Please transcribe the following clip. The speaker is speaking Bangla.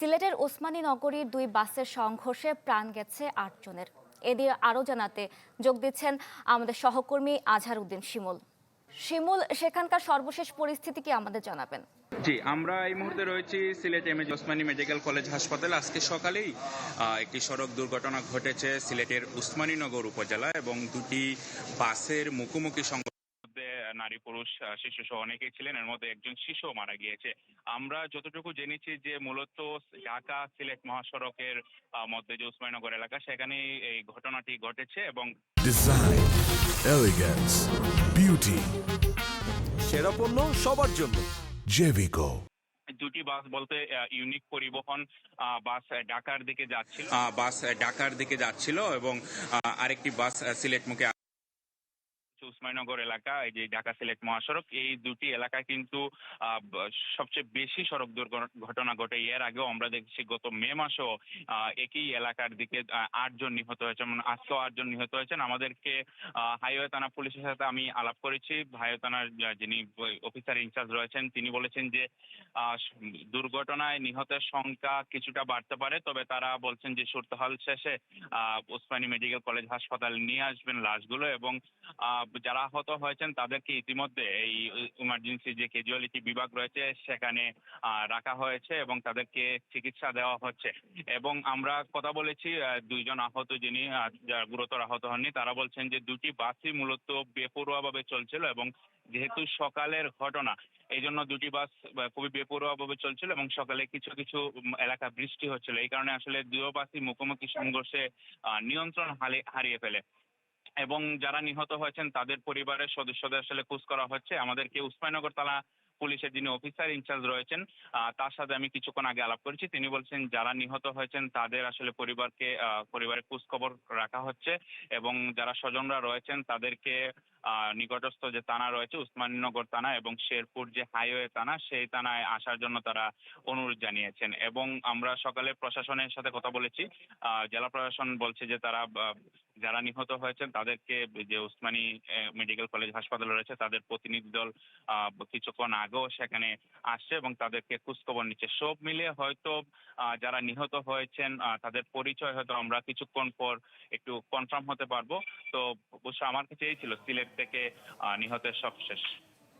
সিলেটের ওসমানী নগরীর দুই বাসের সংঘর্ষে প্রাণ গেছে ৮ জনের। এদিকে আরও জানাতে যোগ দিচ্ছেন আমাদের সহকর্মী আজহার উদ্দিন শিমুল। শিমুল, সেখানকার সর্বশেষ পরিস্থিতি কি আমাদের জানাবেন? জি, আমরা এই মুহূর্তে রয়েছি Sylhet MAG Osmani medical college হাসপাতালে। আজকে সকালেই একটি সড়ক দুর্ঘটনা ঘটেছে সিলেটের উসমানীনগর উপজেলায় এবং দুটি বাসের মুখোমুখি নারী পুরুষ শিশু সহ অনেকেই ছিলেন, এর মধ্যে একজন শিশু মারা গিয়েছে। আমরা যতটুকু জেনেছি যে মূলত ঢাকা সিলেট মহাসড়কের মধ্যে যে উসমানীনগর এলাকা, সেখানেই এই ঘটনাটি ঘটেছে এবং ডিজাইন, এলিগেন্স, বিউটি, সেরা পণ্য সবার জন্য। জেভিকো। দুটি বাস বলতে ইউনিক পরিবহন বাস ঢাকার দিকে যাচ্ছিল এবং আরেকটি বাস সিলেট মুখে উসমানীনগর এলাকা, এই যে ঢাকা সিলেট মহাসড়ক, এই দুটি এলাকায় কিন্তু সবচেয়ে বেশি সড়ক দুর্ঘটনা ঘটে। এর আগেও আমরা দেখছি গত মে মাসেও একই এলাকার দিকে ৮ জন নিহত হয়েছে, মানে আজকেও ৮ জন নিহত হয়েছেন। আমাদেরকে হাইওয়ে থানা পুলিশের সাথে আমি আলাপ করেছি। হাইওয়ে থানার যিনি অফিসার ইনচার্জ রয়েছেন তিনি বলেছেন যে দুর্ঘটনায় নিহতের সংখ্যা কিছুটা বাড়তে পারে, তবে তারা বলছেন যে সুরতহাল শেষে ওসমানী মেডিকেল কলেজ হাসপাতাল নিয়ে আসবেন লাশগুলো এবং যারা আহত হয়েছেন তাদেরকে ইতিমধ্যে এই ইমার্জেন্সি যে ক্যাজুয়ালিটি বিভাগ রয়েছে সেখানে রাখা হয়েছে এবং তাদেরকে চিকিৎসা দেওয়া হচ্ছে। এবং আমরা কথা বলেছি দুইজন আহত যিনি যারা গুরুতর আহত হননি, তারা বলছেন যে দুটি বাসই মূলত বেপরোয়াভাবে চলছিল এবং যেহেতু সকালের ঘটনা, এই জন্য দুটি বাস খুবই বেপরোয়াভাবে চলছিল এবং সকালে কিছু কিছু এলাকা বৃষ্টি হচ্ছিল। এই কারণে আসলে দুই বাসই মুখোমুখি সংঘর্ষে নিয়ন্ত্রণ হারিয়ে ফেলে এবং যারা নিহত হয়েছেন তাদের পরিবারের সদস্যদের আসলে খোঁজ করা হচ্ছে। আমাদেরকে উসমানীনগর থানা পুলিশের যিনি অফিসার ইনচার্জ রয়েছেন তার সাথে আমি কিছুক্ষণ আগে আলাপ করেছি। তিনি বলছেন যারা নিহত হয়েছেন তাদের আসলে পরিবারের খোঁজ খবর রাখা হচ্ছে এবং যারা স্বজনরা রয়েছেন তাদেরকে নিকটস্থ যে থানা রয়েছে উসমানীনগর থানা এবং শেরপুর যে হাইওয়ে থানা, সেই থানায় আসার জন্য তারা অনুরোধ জানিয়েছেন। এবং আমরা সকালে প্রশাসনের সাথে কথা বলেছি। জেলা প্রশাসন বলছে যে তারা যারা নিহত হয়েছেন তাদেরকে যে উসমানী মেডিকেল কলেজ হাসপাতাল রয়েছে তাদের প্রতিনিধি দল কিছুক্ষণ আগেও সেখানে আসছে এবং তাদেরকে খোঁজখবর নিচ্ছে। সব মিলিয়ে হয়তো যারা নিহত হয়েছেন তাদের পরিচয় হয়তো আমরা কিছুক্ষণ পর একটু কনফার্ম হতে পারবো। তো অবশ্য আমার কাছে এই ছিল সিলেট থেকে নিহতের সবশেষ।